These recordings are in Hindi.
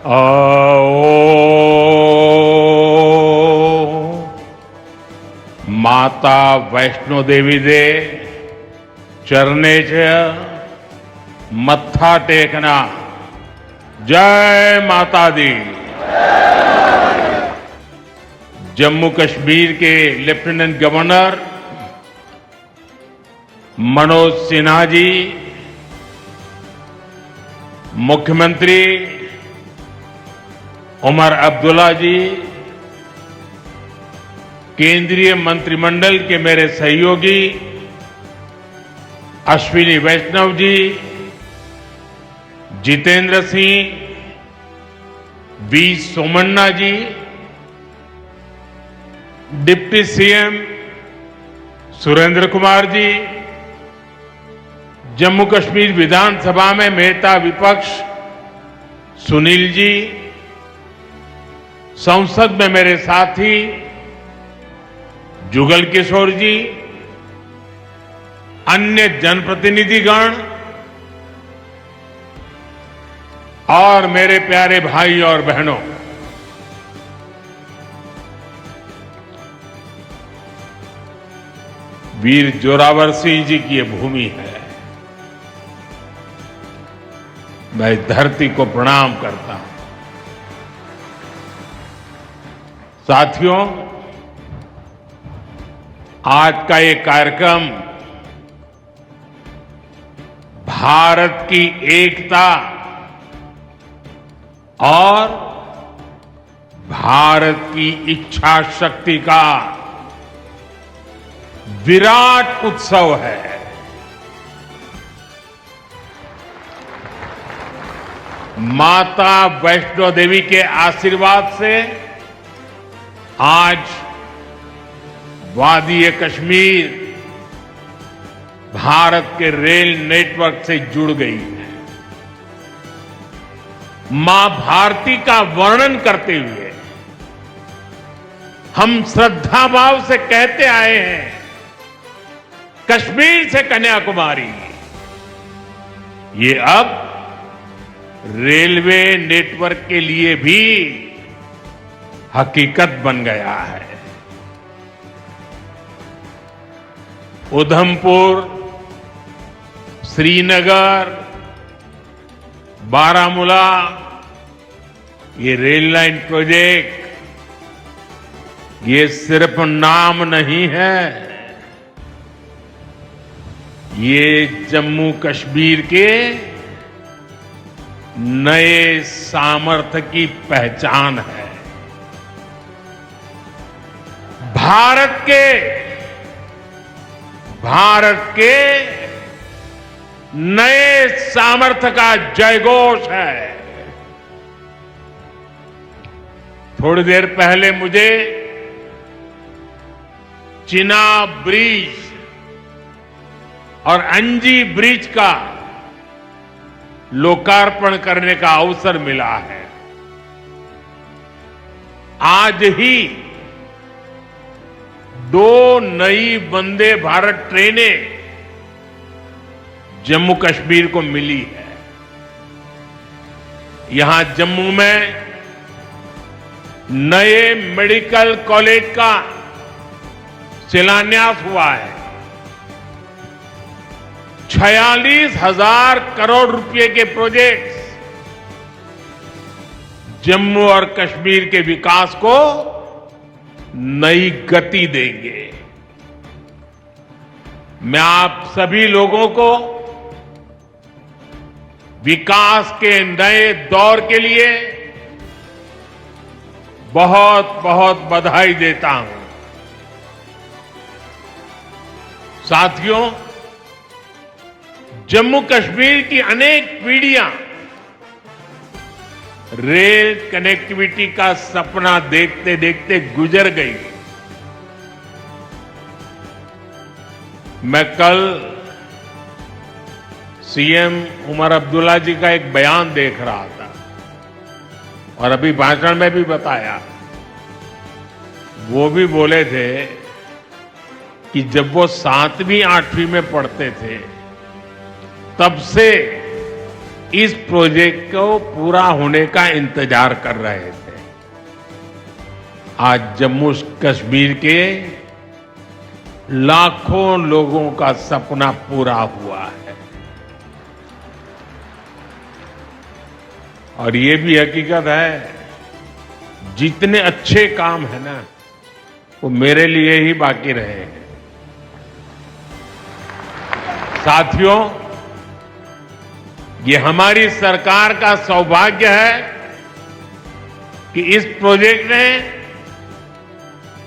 आओ माता वैष्णो देवी दे चरणे च मत्था टेकना। जय माता दी। जम्मू कश्मीर के लेफ्टिनेंट गवर्नर मनोज सिन्हा जी, मुख्यमंत्री उमर अब्दुल्ला जी, केंद्रीय मंत्रिमंडल के मेरे सहयोगी Ashwini Vaishnaw ji, Jitendra Singh, V Somanna ji, deputy CM Surendra Kumar ji, Jammu Kashmir विधानसभा में नेता विपक्ष सुनील जी, संसद में मेरे साथी जुगल किशोर जी, अन्य जनप्रतिनिधिगण और मेरे प्यारे भाई और बहनों, वीर जोरावर सिंह जी की यह भूमि है। मैं इस धरती को प्रणाम करता हूं। साथियों, आज का ये कार्यक्रम भारत की एकता और भारत की इच्छा शक्ति का विराट उत्सव है। माता वैष्णो देवी के आशीर्वाद से आज वादी कश्मीर भारत के रेल नेटवर्क से जुड़ गई है। मां भारती का वर्णन करते हुए हम श्रद्धा भाव से कहते आए हैं, कश्मीर से कन्याकुमारी। ये अब रेलवे नेटवर्क के लिए भी हकीकत बन गया है। उधमपुर, श्रीनगर, बारामूला, ये रेल लाइन प्रोजेक्ट ये सिर्फ नाम नहीं है, ये जम्मू कश्मीर के नए सामर्थ्य की पहचान है। भारत के नए सामर्थ्य का जयघोष है। थोड़ी देर पहले मुझे चिनाब ब्रिज और अंजी ब्रिज का लोकार्पण करने का अवसर मिला है। आज ही 2 नई वंदे भारत ट्रेनें जम्मू कश्मीर को मिली है। यहां जम्मू में नए मेडिकल कॉलेज का शिलान्यास हुआ है। 46,000 करोड़ रुपए के प्रोजेक्ट्स जम्मू और कश्मीर के विकास को नई गति देंगे। मैं आप सभी लोगों को विकास के नए दौर के लिए बहुत बहुत बधाई देता हूं। साथियों, जम्मू कश्मीर की अनेक पीढ़ियां रेल कनेक्टिविटी का सपना देखते देखते गुजर गई। मैं कल सीएम उमर अब्दुल्ला जी का एक बयान देख रहा था और अभी भाषण में भी बताया। वो भी बोले थे कि जब वो 7वीं 8वीं में पढ़ते थे तब से इस प्रोजेक्ट को पूरा होने का इंतजार कर रहे थे। आज जम्मू कश्मीर के लाखों लोगों का सपना पूरा हुआ है। और ये भी हकीकत है, जितने अच्छे काम है ना, वो मेरे लिए ही बाकी रहे हैं। साथियों, ये हमारी सरकार का सौभाग्य है कि इस प्रोजेक्ट ने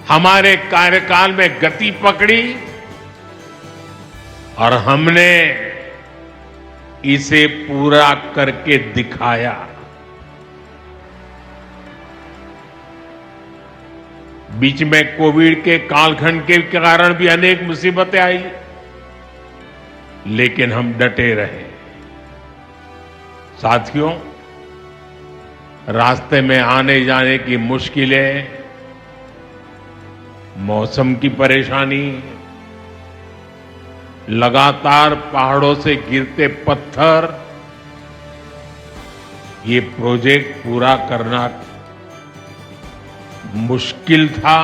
हमारे कार्यकाल में गति पकड़ी और हमने इसे पूरा करके दिखाया। बीच में कोविड के कालखंड के कारण भी अनेक मुसीबतें आई, लेकिन हम डटे रहे। साथियों, रास्ते में आने जाने की मुश्किलें, मौसम की परेशानी, लगातार पहाड़ों से गिरते पत्थर, ये प्रोजेक्ट पूरा करना मुश्किल था,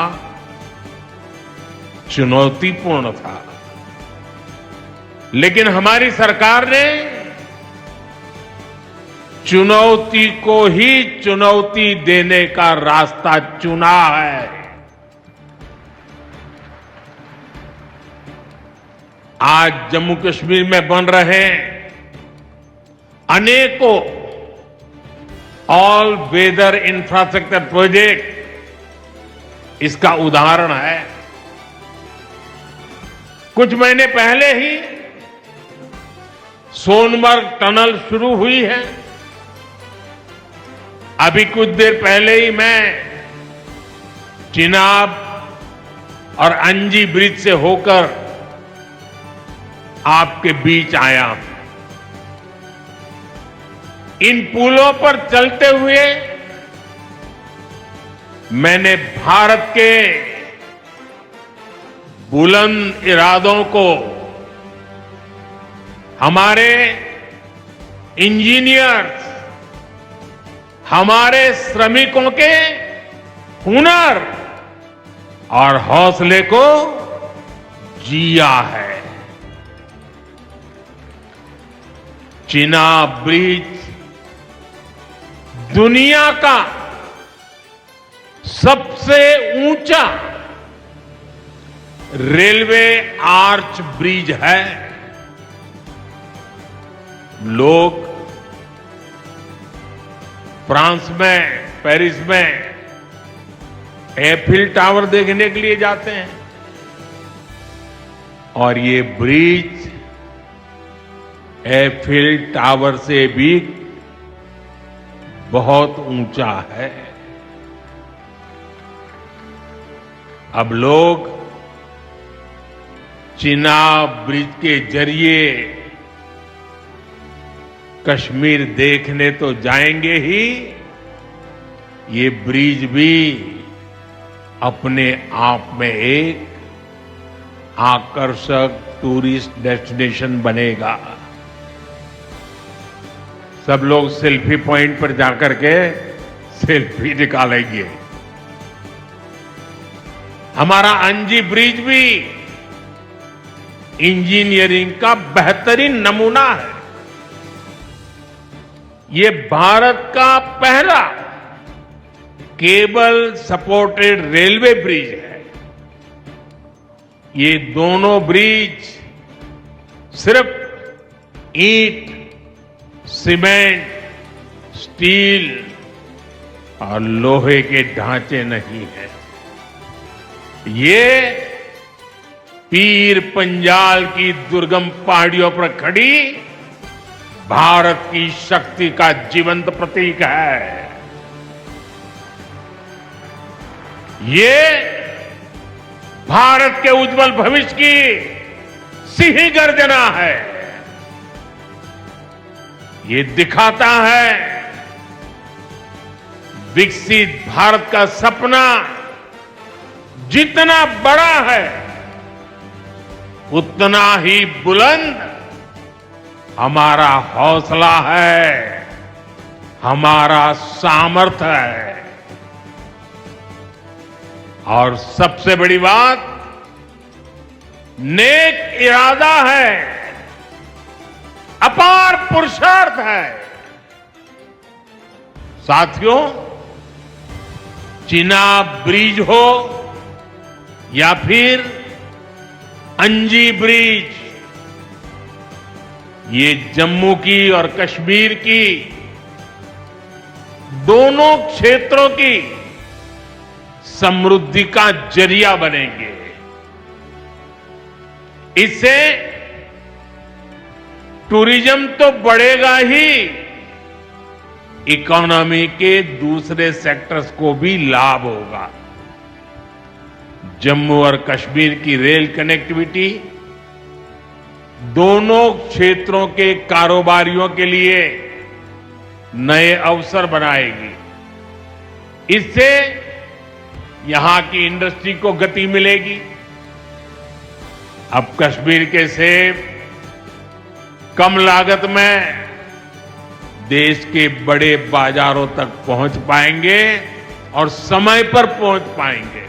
चुनौतीपूर्ण था। लेकिन हमारी सरकार ने चुनौती को ही चुनौती देने का रास्ता चुना है। आज जम्मू कश्मीर में बन रहे अनेकों ऑल वेदर इंफ्रास्ट्रक्चर प्रोजेक्ट इसका उदाहरण है। कुछ महीने पहले ही सोनमर्ग टनल शुरू हुई है। अभी कुछ देर पहले ही मैं चिनाब और अंजी ब्रिज से होकर आपके बीच आया हूं। इन पुलों पर चलते हुए मैंने भारत के बुलंद इरादों को, हमारे इंजीनियर्स, हमारे श्रमिकों के हुनर और हौसले को जिया है। चिनाब ब्रिज दुनिया का सबसे ऊंचा रेलवे आर्च ब्रिज है। लोग फ्रांस में, पेरिस में एफिल टावर देखने के लिए जाते हैं, और ये ब्रिज एफिल टावर से भी बहुत ऊंचा है। अब लोग चिनाब ब्रिज के जरिए कश्मीर देखने तो जाएंगे ही, ये ब्रिज भी अपने आप में एक आकर्षक टूरिस्ट डेस्टिनेशन बनेगा। सब लोग सेल्फी पॉइंट पर जाकर के सेल्फी निकालेंगे। हमारा अंजी ब्रिज भी इंजीनियरिंग का बेहतरीन नमूना है। ये भारत का पहला केबल सपोर्टेड रेलवे ब्रिज है। ये दोनों ब्रिज सिर्फ ईंट, सीमेंट, स्टील और लोहे के ढांचे नहीं है। ये पीर पंजाल की दुर्गम पहाड़ियों पर खड़ी भारत की शक्ति का जीवंत प्रतीक है। ये भारत के उज्जवल भविष्य की सिंह गर्जना है। ये दिखाता है विकसित भारत का सपना जितना बड़ा है, उतना ही बुलंद हमारा हौसला है, हमारा सामर्थ्य है। और सबसे बड़ी बात, नेक इरादा है, अपार पुरुषार्थ है। साथियों, चिनाब ब्रिज हो या फिर अंजी ब्रिज, ये जम्मू की और कश्मीर की दोनों क्षेत्रों की समृद्धि का जरिया बनेंगे। इससे टूरिज्म तो बढ़ेगा ही, इकोनॉमी के दूसरे सेक्टर्स को भी लाभ होगा। जम्मू और कश्मीर की रेल कनेक्टिविटी दोनों क्षेत्रों के कारोबारियों के लिए नए अवसर बनाएगी। इससे यहां की इंडस्ट्री को गति मिलेगी। अब कश्मीर के सेब कम लागत में देश के बड़े बाजारों तक पहुंच पाएंगे और समय पर पहुंच पाएंगे।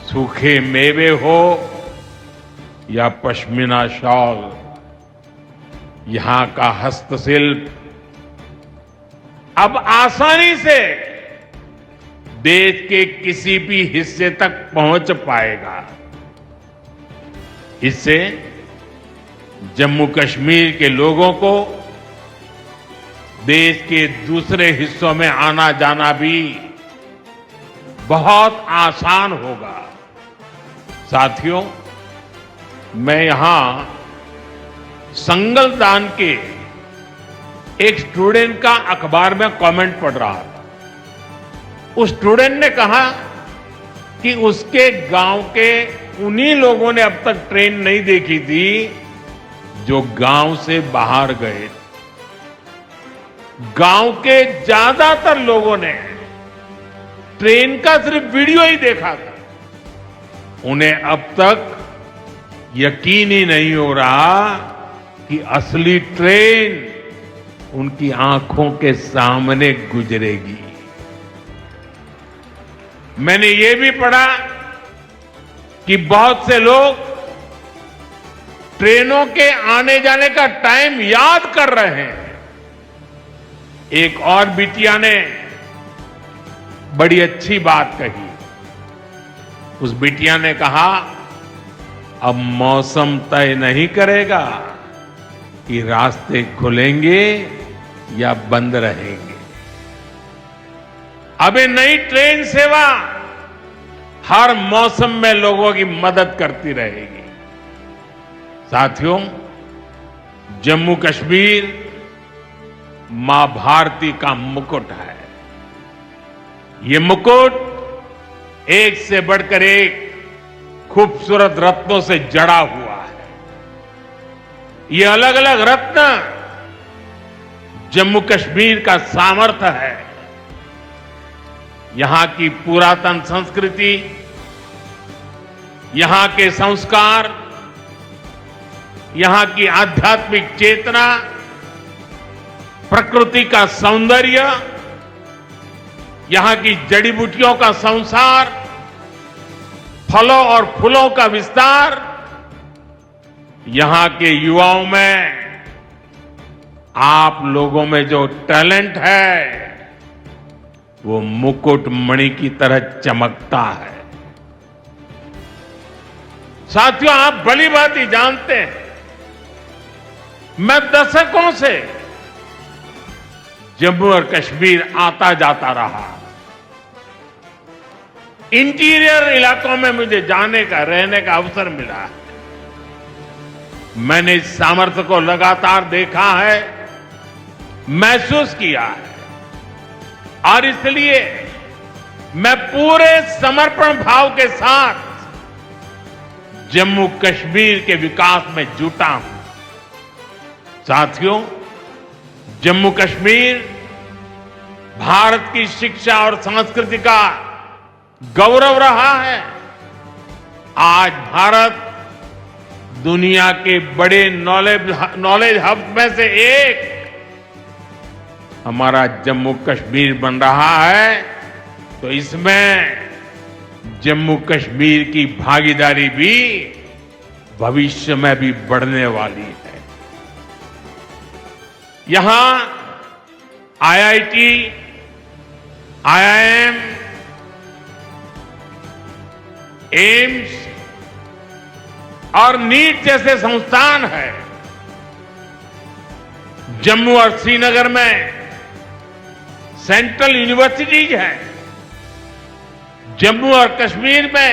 सूखे मेवे हो या पश्मीना शॉल, यहां का हस्तशिल्प अब आसानी से देश के किसी भी हिस्से तक पहुंच पाएगा। इससे जम्मू कश्मीर के लोगों को देश के दूसरे हिस्सों में आना जाना भी बहुत आसान होगा। साथियों, मैं यहां संगलदान के एक स्टूडेंट का अखबार में कमेंट पढ़ रहा था। उस स्टूडेंट ने कहा कि उसके गांव के उन्हीं लोगों ने अब तक ट्रेन नहीं देखी थी जो गांव से बाहर गए। गांव के ज्यादातर लोगों ने ट्रेन का सिर्फ वीडियो ही देखा था। उन्हें अब तक यकीन ही नहीं हो रहा कि असली ट्रेन उनकी आंखों के सामने गुजरेगी। मैंने ये भी पढ़ा कि बहुत से लोग ट्रेनों के आने जाने का टाइम याद कर रहे हैं। एक और बिटिया ने बड़ी अच्छी बात कही। उस बिटिया ने कहा, अब मौसम तय नहीं करेगा कि रास्ते खुलेंगे या बंद रहेंगे। अब ये नई ट्रेन सेवा हर मौसम में लोगों की मदद करती रहेगी। साथियों, जम्मू कश्मीर मां भारती का मुकुट है। ये मुकुट एक से बढ़कर एक खूबसूरत रत्नों से जड़ा हुआ है। ये अलग अलग रत्न जम्मू कश्मीर का सामर्थ्य है। यहां की पुरातन संस्कृति, यहां के संस्कार, यहां की आध्यात्मिक चेतना, प्रकृति का सौंदर्य, यहां की जड़ी बूटियों का संसार, फलों और फूलों का विस्तार, यहां के युवाओं में आप लोगों में जो टैलेंट है वो मुकुट मणि की तरह चमकता है। साथियों, आप भली बात ही जानते हैं, मैं दशकों से जम्मू और कश्मीर आता जाता रहा। इंटीरियर इलाकों में मुझे जाने का, रहने का अवसर मिला है। मैंने इस सामर्थ्य को लगातार देखा है, महसूस किया है, और इसलिए मैं पूरे समर्पण भाव के साथ जम्मू कश्मीर के विकास में जुटा हूं। साथियों, जम्मू कश्मीर भारत की शिक्षा और संस्कृति का गौरव रहा है। आज भारत दुनिया के बड़े नॉलेज हब में से एक हमारा जम्मू कश्मीर बन रहा है, तो इसमें जम्मू कश्मीर की भागीदारी भी भविष्य में भी बढ़ने वाली है। यहां आईआईटी, आईआईएम, एम्स और नीट जैसे संस्थान है। जम्मू और श्रीनगर में सेंट्रल यूनिवर्सिटीज हैं। जम्मू और कश्मीर में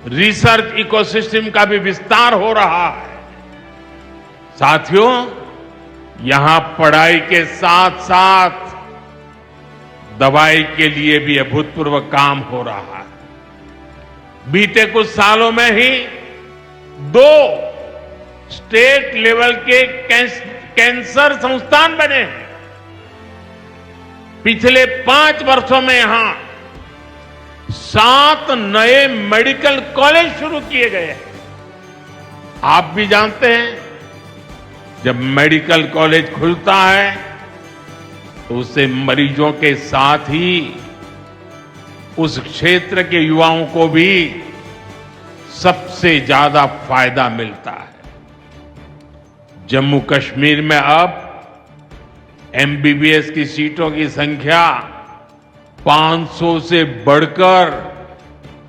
रिसर्च इकोसिस्टम का भी विस्तार हो रहा है। साथियों, यहां पढ़ाई के साथ साथ दवाई के लिए भी अभूतपूर्व काम हो रहा है। बीते कुछ सालों में ही 2 स्टेट लेवल के कैंसर संस्थान बने हैं। पिछले 5 वर्षों में यहां 7 नए मेडिकल कॉलेज शुरू किए गए हैं। आप भी जानते हैं, जब मेडिकल कॉलेज खुलता है तो उससे मरीजों के साथ ही उस क्षेत्र के युवाओं को भी सबसे ज्यादा फायदा मिलता है। जम्मू कश्मीर में अब एमबीबीएस की सीटों की संख्या 500 से बढ़कर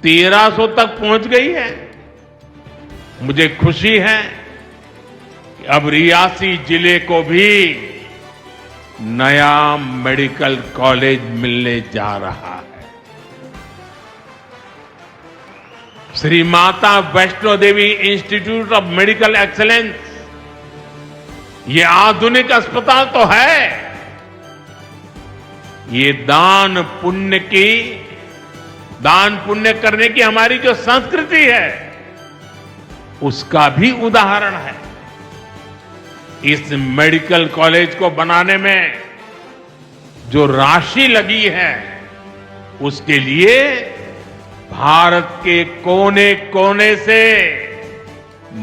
1300 तक पहुंच गई है। मुझे खुशी है कि अब रियासी जिले को भी नया मेडिकल कॉलेज मिलने जा रहा है। Shri Mata Vaishno Devi institute of medical excellence, ये आधुनिक अस्पताल तो है, ये दान पुण्य करने की हमारी जो संस्कृति है उसका भी उदाहरण है। इस मेडिकल कॉलेज को बनाने में जो राशि लगी है उसके लिए भारत के कोने कोने से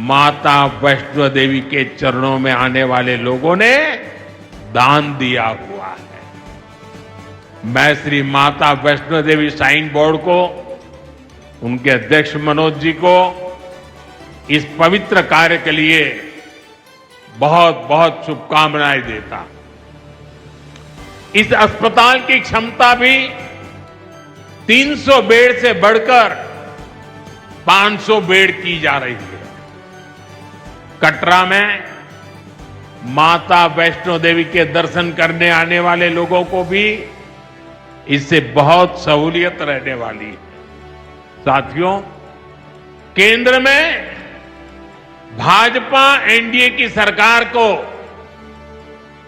माता वैष्णो देवी के चरणों में आने वाले लोगों ने दान दिया हुआ है। मैं श्री माता वैष्णो देवी श्राइन बोर्ड को, उनके अध्यक्ष मनोज जी को इस पवित्र कार्य के लिए बहुत बहुत शुभकामनाएं देता। इस अस्पताल की क्षमता भी 300 बेड से बढ़कर 500 बेड की जा रही है। कटरा में माता वैष्णो देवी के दर्शन करने आने वाले लोगों को भी इससे बहुत सहूलियत रहने वाली है। साथियों, केंद्र में भाजपा एनडीए की सरकार को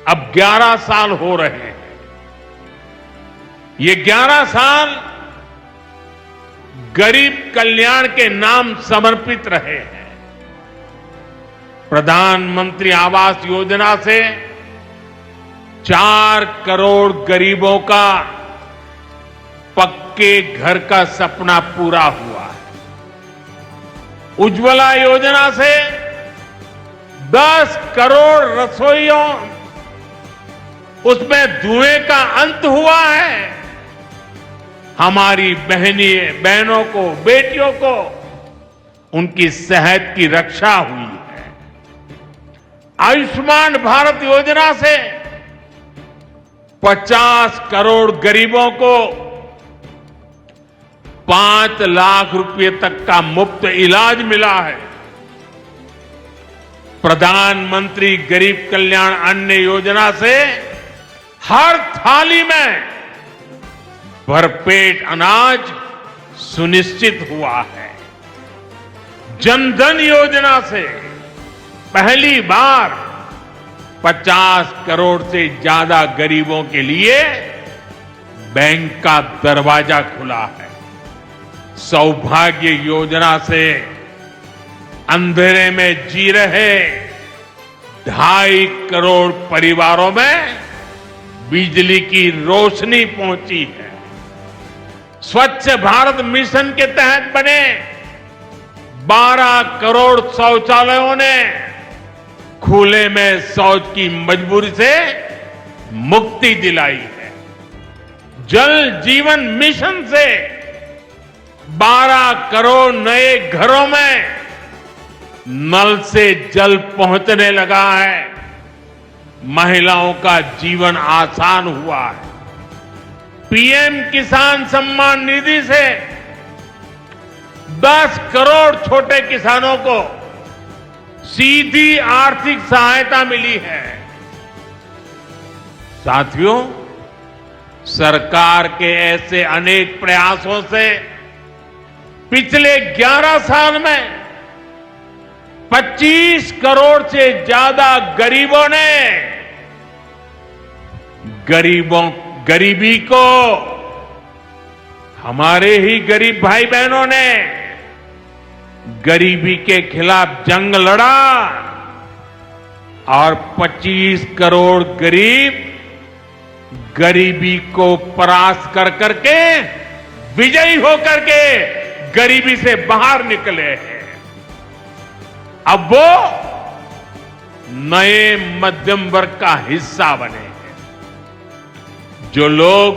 अब 11 साल हो रहे हैं। ये 11 साल गरीब कल्याण के नाम समर्पित रहे हैं। प्रधानमंत्री आवास योजना से 4 करोड़ गरीबों का पक्के घर का सपना पूरा हुआ है। उज्ज्वला योजना से 10 करोड़ रसोइयों, उसमें धुएं का अंत हुआ है। हमारी बहनों को, बेटियों को उनकी सेहत की रक्षा हुई है। आयुष्मान भारत योजना से 50 करोड़ गरीबों को 5 लाख रुपए तक का मुफ्त इलाज मिला है। प्रधानमंत्री गरीब कल्याण अन्न योजना से हर थाली में भरपेट अनाज सुनिश्चित हुआ है। जनधन योजना से पहली बार 50 करोड़ से ज्यादा गरीबों के लिए बैंक का दरवाजा खुला है। सौभाग्य योजना से अंधेरे में जी रहे 2.5 करोड़ परिवारों में बिजली की रोशनी पहुंची है। स्वच्छ भारत मिशन के तहत बने 12 करोड़ शौचालयों ने खुले में शौच की मजबूरी से मुक्ति दिलाई है। जल जीवन मिशन से 12 करोड़ नए घरों में नल से जल पहुंचने लगा है। महिलाओं का जीवन आसान हुआ है। पीएम किसान सम्मान निधि से 10 करोड़ छोटे किसानों को सीधी आर्थिक सहायता मिली है। साथियों, सरकार के ऐसे अनेक प्रयासों से पिछले 11 साल में 25 करोड़ से ज्यादा गरीबों ने गरीबी को, हमारे ही गरीब भाई बहनों ने गरीबी के खिलाफ जंग लड़ा और 25 करोड़ गरीब गरीबी को परास्त कर करके, विजयी होकर के गरीबी से बाहर निकले हैं। अब वो नए मध्यम वर्ग का हिस्सा बने हैं। जो लोग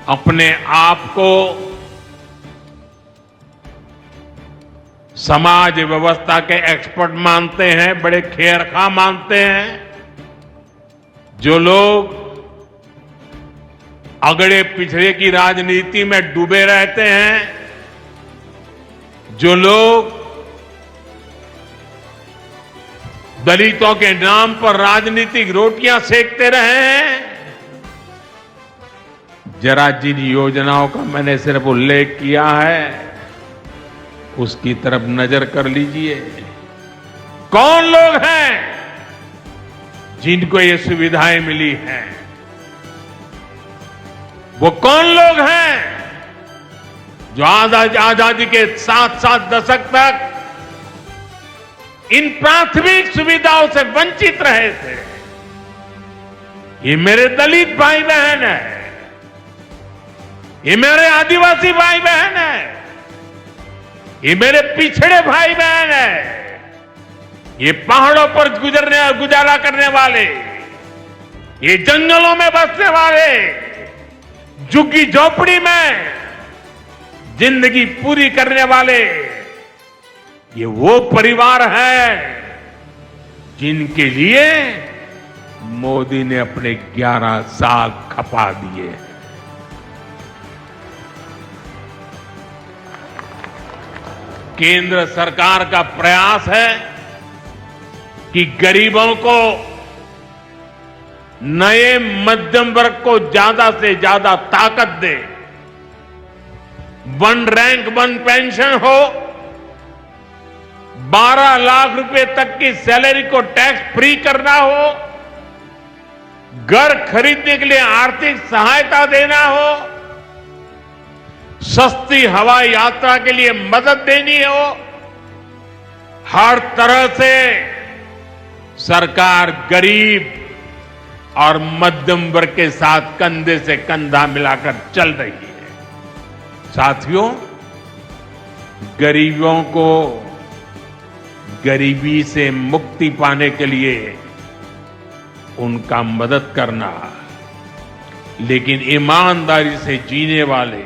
अपने आप को समाज व्यवस्था के एक्सपर्ट मानते हैं, बड़े खेरखा मानते हैं, जो लोग अगड़े पिछड़े की राजनीति में डूबे रहते हैं, जो लोग दलितों के नाम पर राजनीतिक रोटियां सेकते रहे हैं, जरा जिन योजनाओं का मैंने सिर्फ उल्लेख किया है उसकी तरफ नजर कर लीजिए। कौन लोग हैं जिनको ये सुविधाएं मिली हैं? वो कौन लोग हैं जो आजादी के 7 दशक तक इन प्राथमिक सुविधाओं से वंचित रहे थे? ये मेरे दलित भाई बहन है, ये मेरे आदिवासी भाई बहन है, ये मेरे पिछड़े भाई बहन है, ये पहाड़ों पर गुजारा करने वाले, ये जंगलों में बसने वाले, झुग्गी झोपड़ी में जिंदगी पूरी करने वाले, ये वो परिवार है जिनके लिए मोदी ने अपने 11 साल खपा दिए हैं। केंद्र सरकार का प्रयास है कि गरीबों को, नए मध्यम वर्ग को ज्यादा से ज्यादा ताकत दे। 1 रैंक 1 पेंशन हो, 12 लाख रुपए तक की सैलरी को टैक्स फ्री करना हो, घर खरीदने के लिए आर्थिक सहायता देना हो, सस्ती हवाई यात्रा के लिए मदद देनी हो, हर तरह से सरकार गरीब और मध्यम वर्ग के साथ कंधे से कंधा मिलाकर चल रही है। साथियों, गरीबों को गरीबी से मुक्ति पाने के लिए उनका मदद करना, लेकिन ईमानदारी से जीने वाले,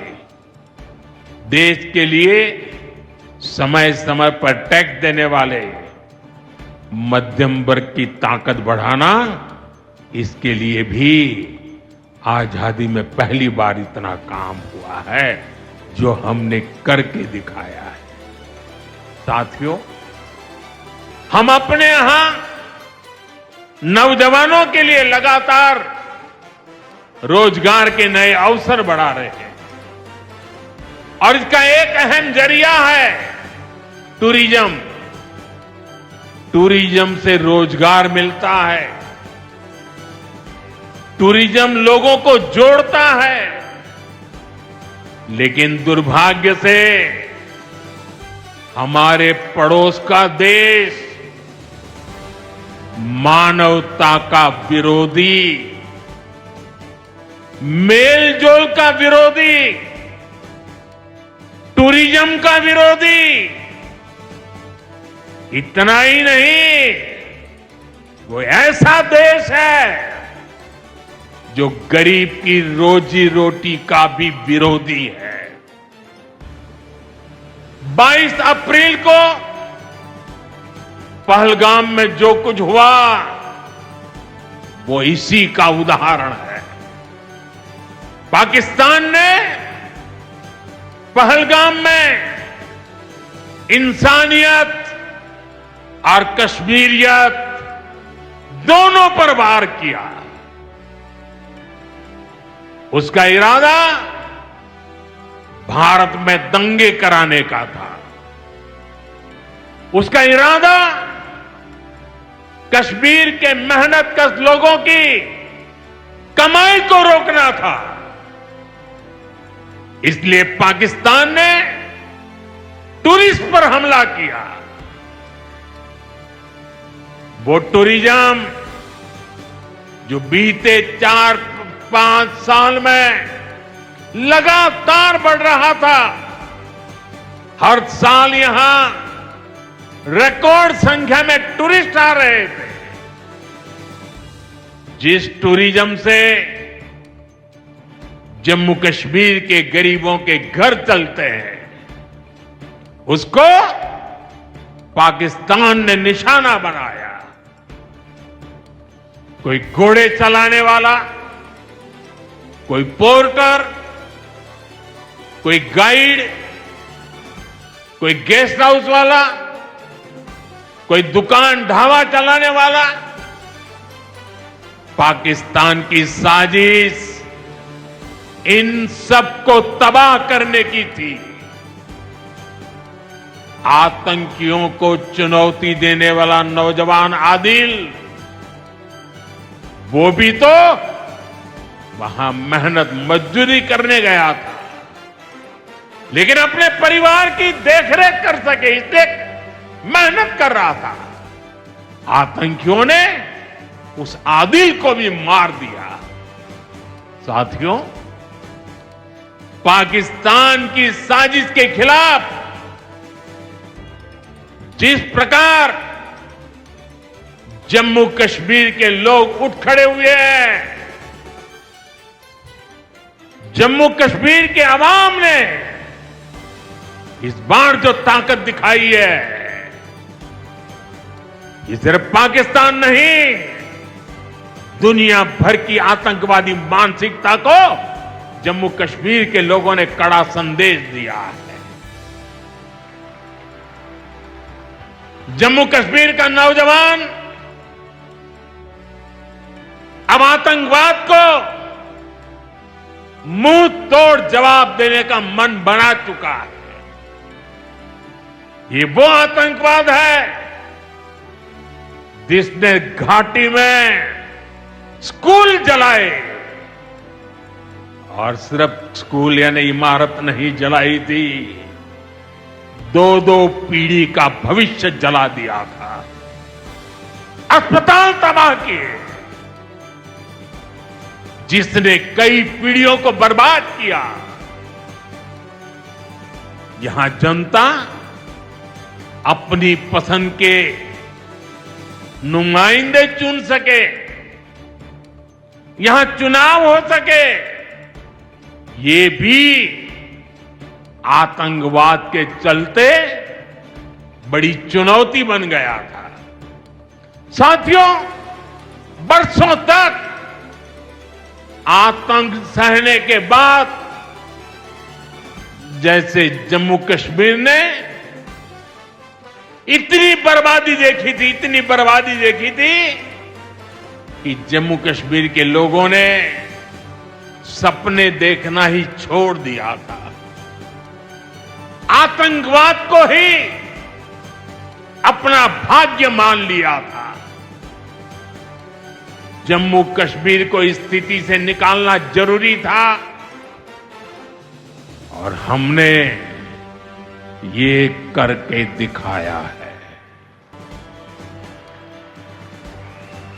देश के लिए समय समय पर टैक्स देने वाले मध्यम वर्ग की ताकत बढ़ाना, इसके लिए भी आजादी में पहली बार इतना काम हुआ है जो हमने करके दिखाया है। साथियों, हम अपने यहां नौजवानों के लिए लगातार रोजगार के नए अवसर बढ़ा रहे हैं और इसका एक अहम जरिया है टूरिज्म। टूरिज्म से रोजगार मिलता है, टूरिज्म लोगों को जोड़ता है, लेकिन दुर्भाग्य से हमारे पड़ोस का देश मानवता का विरोधी, मेलजोल का विरोधी, टूरिज्म का विरोधी, इतना ही नहीं, वो ऐसा देश है जो गरीब की रोजी रोटी का भी विरोधी है। 22 अप्रैल को पहलगाम में जो कुछ हुआ वो इसी का उदाहरण है। पाकिस्तान ने पहलगाम में इंसानियत और कश्मीरियत दोनों पर वार किया। उसका इरादा भारत में दंगे कराने का था। उसका इरादा कश्मीर के मेहनतकश लोगों की कमाई को रोकना था। इसलिए पाकिस्तान ने टूरिस्ट पर हमला किया। वो टूरिज्म जो बीते 4-5 साल में लगातार बढ़ रहा था, हर साल यहां रिकॉर्ड संख्या में टूरिस्ट आ रहे थे। जिस टूरिज्म से जम्मू कश्मीर के गरीबों के घर चलते हैं, उसको पाकिस्तान ने निशाना बनाया। कोई घोड़े चलाने वाला, कोई पोर्टर, कोई गाइड, कोई गेस्ट हाउस वाला, कोई दुकान ढाबा चलाने वाला, पाकिस्तान की साजिश इन सबको तबाह करने की थी। आतंकियों को चुनौती देने वाला नौजवान आदिल, वो भी तो वहां मेहनत मजदूरी करने गया था, लेकिन अपने परिवार की देखरेख कर सके इसलिए मेहनत कर रहा था। आतंकियों ने उस आदिल को भी मार दिया। साथियों, पाकिस्तान की साजिश के खिलाफ जिस प्रकार जम्मू कश्मीर के लोग उठ खड़े हुए हैं, जम्मू कश्मीर के अवाम ने इस बार जो ताकत दिखाई है, ये सिर्फ पाकिस्तान नहीं, दुनिया भर की आतंकवादी मानसिकता को जम्मू कश्मीर के लोगों ने कड़ा संदेश दिया है। जम्मू कश्मीर का नौजवान अब आतंकवाद को मुंह तोड़ जवाब देने का मन बना चुका है। ये वो आतंकवाद है जिसने घाटी में स्कूल जलाए, और सिर्फ स्कूल यानी इमारत नहीं जलाई थी, 2-2 पीढ़ी का भविष्य जला दिया था, अस्पताल तबाह किए, जिसने कई पीढ़ियों को बर्बाद किया। यहां जनता अपनी पसंद के नुमाइंदे चुन सके, यहां चुनाव हो सके, ये भी आतंकवाद के चलते बड़ी चुनौती बन गया था। साथियों, बरसों तक आतंक सहने के बाद जैसे जम्मू कश्मीर ने इतनी बर्बादी देखी थी, इतनी बर्बादी देखी थी कि जम्मू कश्मीर के लोगों ने सपने देखना ही छोड़ दिया था। आतंकवाद को ही अपना भाग्य मान लिया था। जम्मू कश्मीर को इस स्थिति से निकालना जरूरी था, और हमने ये करके दिखाया है।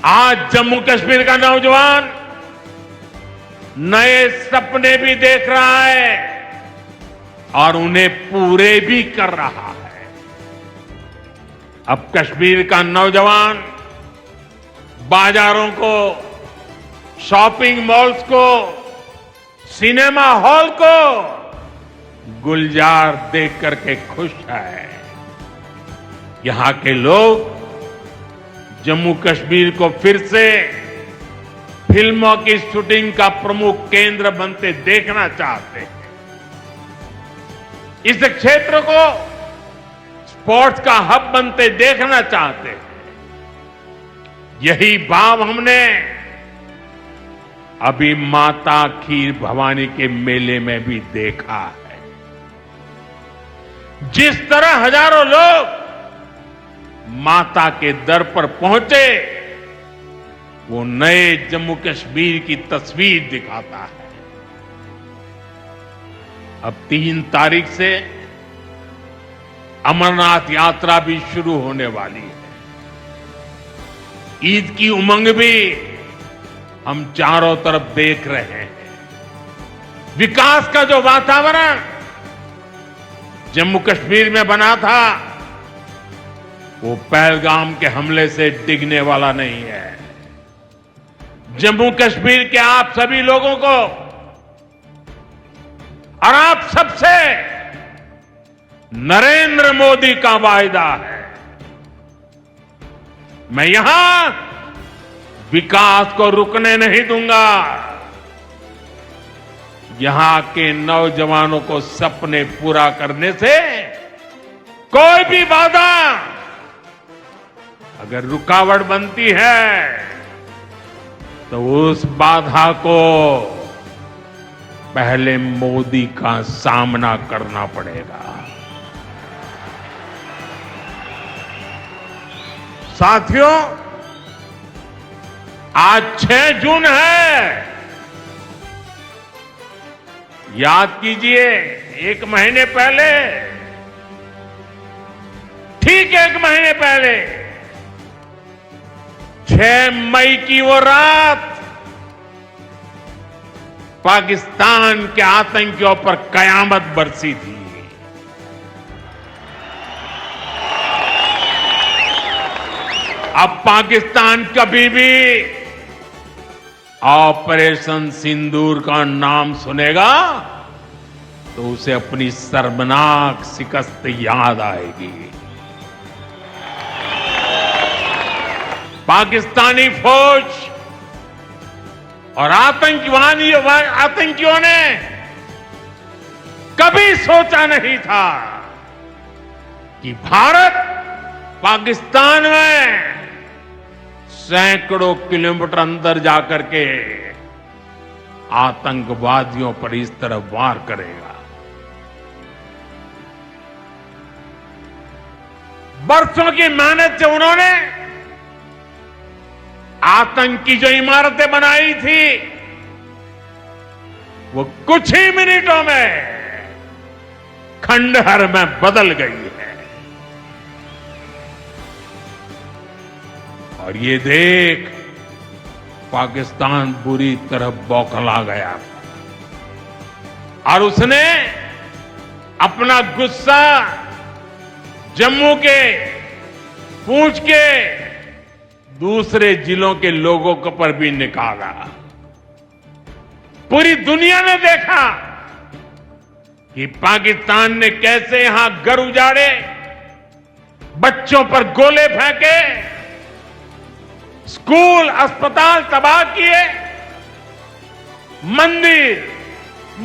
आज जम्मू कश्मीर का नौजवान नए सपने भी देख रहा है और उन्हें पूरे भी कर रहा है। अब कश्मीर का नौजवान बाजारों को, शॉपिंग मॉल्स को, सिनेमा हॉल को गुलजार देख करके खुश है। यहां के लोग जम्मू कश्मीर को फिर से फिल्मों की शूटिंग का प्रमुख केंद्र बनते देखना चाहते हैं। इस क्षेत्र को स्पोर्ट्स का हब बनते देखना चाहते हैं। यही भाव हमने अभी माता खीर भवानी के मेले में भी देखा है। जिस तरह हजारों लोग माता के दर पर पहुंचे, वो नए जम्मू कश्मीर की तस्वीर दिखाता है। अब 3 तारीख से अमरनाथ यात्रा भी शुरू होने वाली है। ईद की उमंग भी हम चारों तरफ देख रहे हैं। विकास का जो वातावरण जम्मू कश्मीर में बना था, वो पहलगाम के हमले से डिगने वाला नहीं है। जम्मू कश्मीर के आप सभी लोगों को और आप सबसे नरेंद्र मोदी का वायदा है। मैं यहां विकास को रुकने नहीं दूंगा। यहां के नौजवानों को सपने पूरा करने से कोई भी बाधा अगर रुकावट बनती है, तो उस बाधा को पहले मोदी का सामना करना पड़ेगा। साथियों, आज 6 जून है। याद कीजिए, 1 महीने पहले, ठीक 1 महीने पहले 6 मई की वो रात पाकिस्तान के आतंकियों पर कयामत बरसी थी। अब पाकिस्तान कभी भी ऑपरेशन सिंदूर का नाम सुनेगा तो उसे अपनी शर्मनाक शिकस्त याद आएगी। पाकिस्तानी फौज और आतंकियों ने कभी सोचा नहीं था कि भारत पाकिस्तान में सैकड़ों किलोमीटर अंदर जाकर के आतंकवादियों पर इस तरह वार करेगा। बरसों की मेहनत से उन्होंने आतंक की जो इमारतें बनाई थी, वो कुछ ही मिनटों में खंडहर में बदल गई है। और ये देख पाकिस्तान बुरी तरह बौखला गया और उसने अपना गुस्सा जम्मू के, पूंछ के दूसरे जिलों के लोगों के पर भी निकाला। पूरी दुनिया ने देखा कि पाकिस्तान ने कैसे यहां घर उजाड़े, बच्चों पर गोले फेंके, स्कूल, अस्पताल तबाह किए, मंदिर,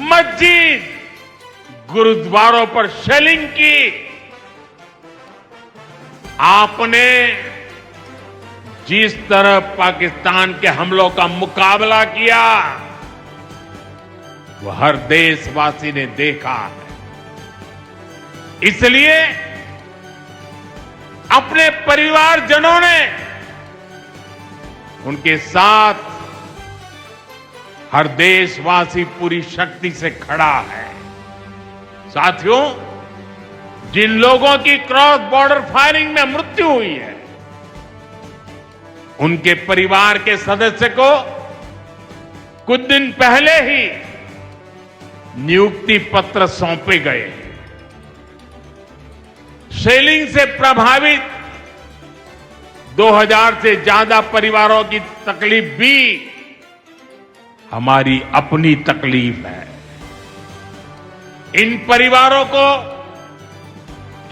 मस्जिद, गुरुद्वारों पर शेलिंग की। आपने जिस तरह पाकिस्तान के हमलों का मुकाबला किया, वह हर देशवासी ने देखा है। इसलिए अपने परिवारजनों ने उनके साथ हर देशवासी पूरी शक्ति से खड़ा है। साथियों, जिन लोगों की क्रॉस बॉर्डर फायरिंग में मृत्यु हुई है, उनके परिवार के सदस्य को कुछ दिन पहले ही नियुक्ति पत्र सौंपे गए। शेलिंग से प्रभावित 2000 से ज्यादा परिवारों की तकलीफ भी हमारी अपनी तकलीफ है। इन परिवारों को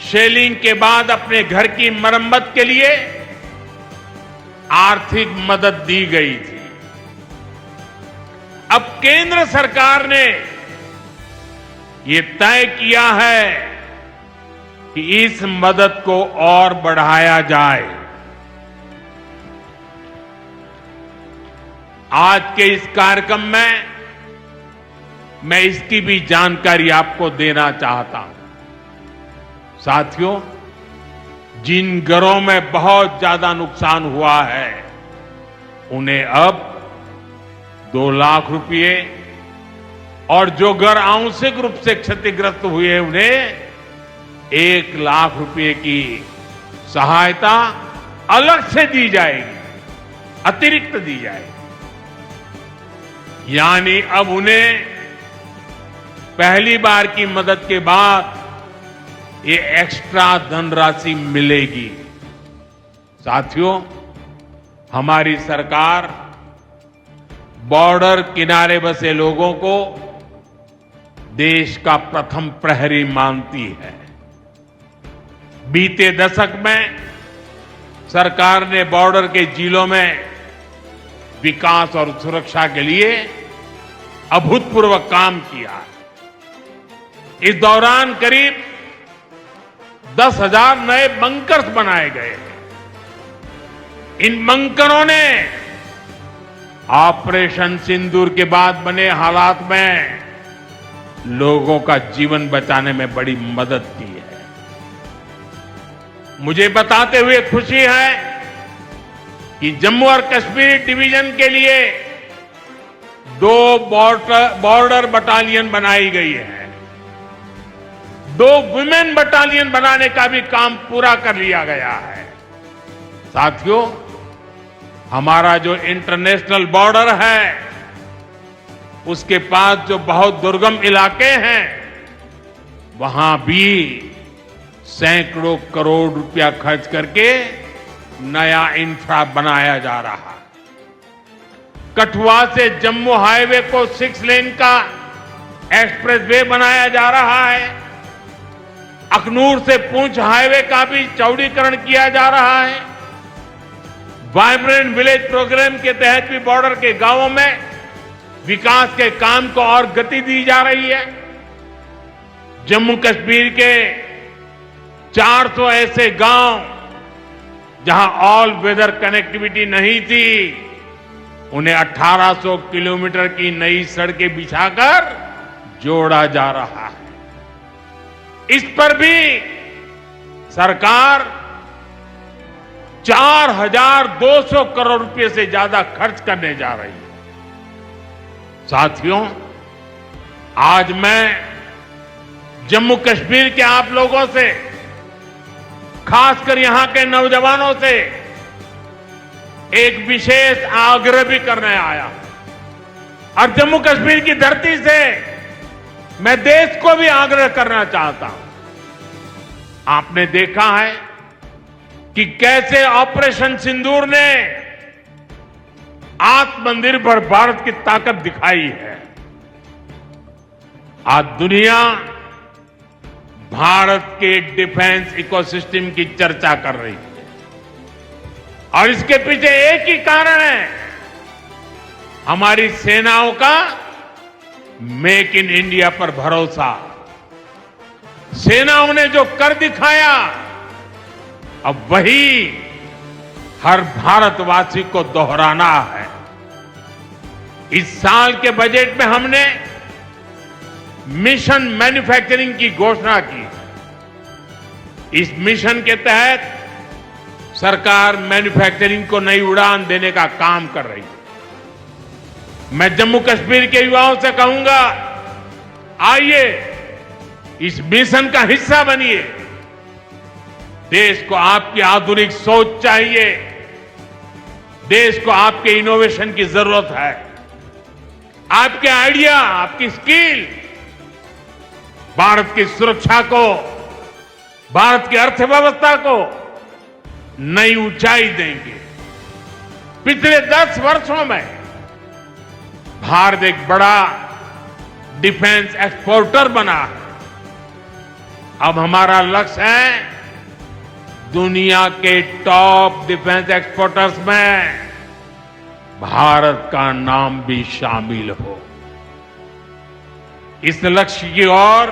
शेलिंग के बाद अपने घर की मरम्मत के लिए आर्थिक मदद दी गई थी। अब केंद्र सरकार ने ये तय किया है कि इस मदद को और बढ़ाया जाए। आज के इस कार्यक्रम में मैं इसकी भी जानकारी आपको देना चाहता हूं। साथियों, जिन घरों में बहुत ज्यादा नुकसान हुआ है उन्हें अब 2 लाख रुपए और जो घर आंशिक रूप से क्षतिग्रस्त हुए उन्हें 1 लाख रुपए की सहायता अलग से दी जाएगी, अतिरिक्त दी जाएगी। यानी अब उन्हें पहली बार की मदद के बाद ये एक्स्ट्रा धनराशि मिलेगी। साथियों, हमारी सरकार बॉर्डर किनारे बसे लोगों को देश का प्रथम प्रहरी मानती है। बीते दशक में सरकार ने बॉर्डर के जिलों में विकास और सुरक्षा के लिए अभूतपूर्व काम किया। इस दौरान करीब 10,000 नए बंकर्स बनाए गए। इन बंकरों ने ऑपरेशन सिंदूर के बाद बने हालात में लोगों का जीवन बचाने में बड़ी मदद की है। मुझे बताते हुए खुशी है कि जम्मू और कश्मीर डिवीजन के लिए 2 बॉर्डर बटालियन बनाई गई है। 2 वुमेन बटालियन बनाने का भी काम पूरा कर लिया गया है। साथियों, हमारा जो इंटरनेशनल बॉर्डर है उसके पास जो बहुत दुर्गम इलाके हैं वहां भी सैकड़ों करोड़ रुपया खर्च करके नया इंफ्रा बनाया जा रहा है। कठुआ से जम्मू हाईवे को 6 लेन का एक्सप्रेसवे बनाया जा रहा है। अखनूर से पुंछ हाईवे का भी चौड़ीकरण किया जा रहा है। वाइब्रेंट विलेज प्रोग्राम के तहत भी बॉर्डर के गांवों में विकास के काम को और गति दी जा रही है। जम्मू कश्मीर के 400 ऐसे गांव जहां ऑल वेदर कनेक्टिविटी नहीं थी, उन्हें 1800 किलोमीटर की नई सड़कें बिछाकर जोड़ा जा रहा है। इस पर भी सरकार 4,200 करोड़ रुपए से ज्यादा खर्च करने जा रही है। साथियों, आज मैं जम्मू कश्मीर के आप लोगों से, खासकर यहां के नौजवानों से एक विशेष आग्रह भी करने आया और जम्मू कश्मीर की धरती से मैं देश को भी आग्रह करना चाहता हूं। आपने देखा है कि कैसे ऑपरेशन सिंदूर ने आत्मनिर्भर भारत की ताकत दिखाई है। आज दुनिया भारत के डिफेंस इकोसिस्टम की चर्चा कर रही है और इसके पीछे एक ही कारण है, हमारी सेनाओं का मेक इन इंडिया पर भरोसा। सेनाओं ने जो कर दिखाया, अब वही हर भारतवासी को दोहराना है। इस साल के बजट में हमने मिशन मैन्युफैक्चरिंग की घोषणा की। इस मिशन के तहत सरकार मैन्युफैक्चरिंग को नई उड़ान देने का काम कर रही है। मैं जम्मू कश्मीर के युवाओं से कहूंगा, आइए इस मिशन का हिस्सा बनिए। देश को आपकी आधुनिक सोच चाहिए, देश को आपके इनोवेशन की जरूरत है। आपके आइडिया, आपकी स्किल भारत की सुरक्षा को, भारत की अर्थव्यवस्था को नई ऊंचाई देंगे। पिछले 10 वर्षों में भारत एक बड़ा डिफेंस एक्सपोर्टर बना है। अब हमारा लक्ष्य है दुनिया के टॉप डिफेंस एक्सपोर्टर्स में भारत का नाम भी शामिल हो। इस लक्ष्य की ओर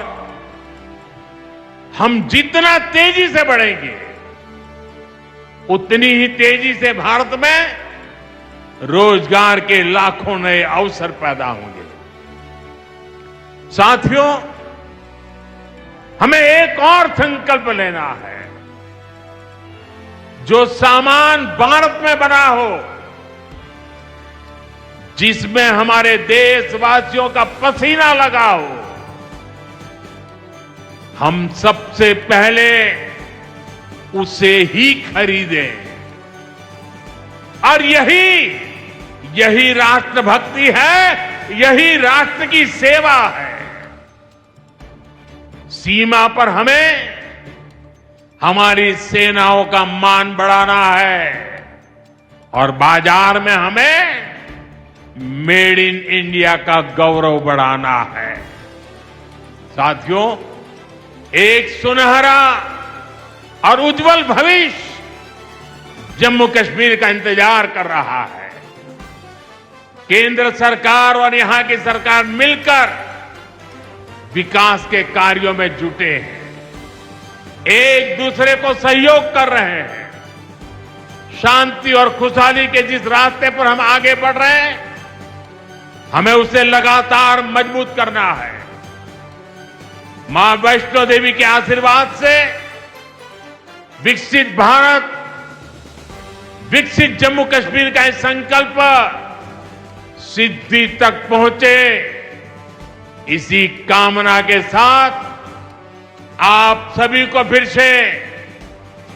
हम जितना तेजी से बढ़ेंगे उतनी ही तेजी से भारत में रोजगार के लाखों नए अवसर पैदा होंगे। साथियों, हमें एक और संकल्प लेना है। जो सामान भारत में बना हो, जिसमें हमारे देशवासियों का पसीना लगा हो, हम सबसे पहले उसे ही खरीदें। और यही राष्ट्रभक्ति है, यही राष्ट्र की सेवा है। सीमा पर हमें हमारी सेनाओं का मान बढ़ाना है और बाजार में हमें मेड इन इंडिया का गौरव बढ़ाना है। साथियों, एक सुनहरा और उज्जवल भविष्य जम्मू कश्मीर का इंतजार कर रहा है। केंद्र सरकार और यहां की सरकार मिलकर विकास के कार्यों में जुटे हैं, एक दूसरे को सहयोग कर रहे हैं। शांति और खुशहाली के जिस रास्ते पर हम आगे बढ़ रहे हैं, हमें उसे लगातार मजबूत करना है। मां वैष्णो देवी के आशीर्वाद से विकसित भारत, विकसित जम्मू कश्मीर का यह संकल्प सिद्धि तक पहुंचे, इसी कामना के साथ आप सभी को फिर से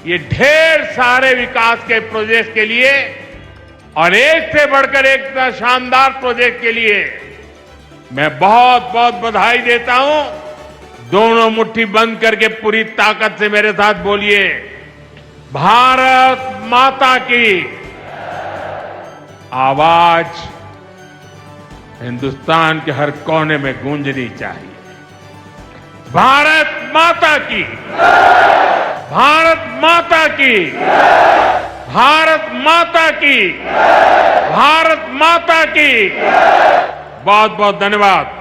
ये ढेर सारे विकास के प्रोजेक्ट के लिए और एक से बढ़कर एक शानदार प्रोजेक्ट के लिए मैं बहुत बहुत बधाई देता हूं। दोनों मुट्ठी बंद करके पूरी ताकत से मेरे साथ बोलिए, भारत माता की। आवाज हिंदुस्तान के हर कोने में गूंजनी चाहिए। भारत माता की, भारत माता की, भारत माता की, भारत माता की। बहुत बहुत धन्यवाद।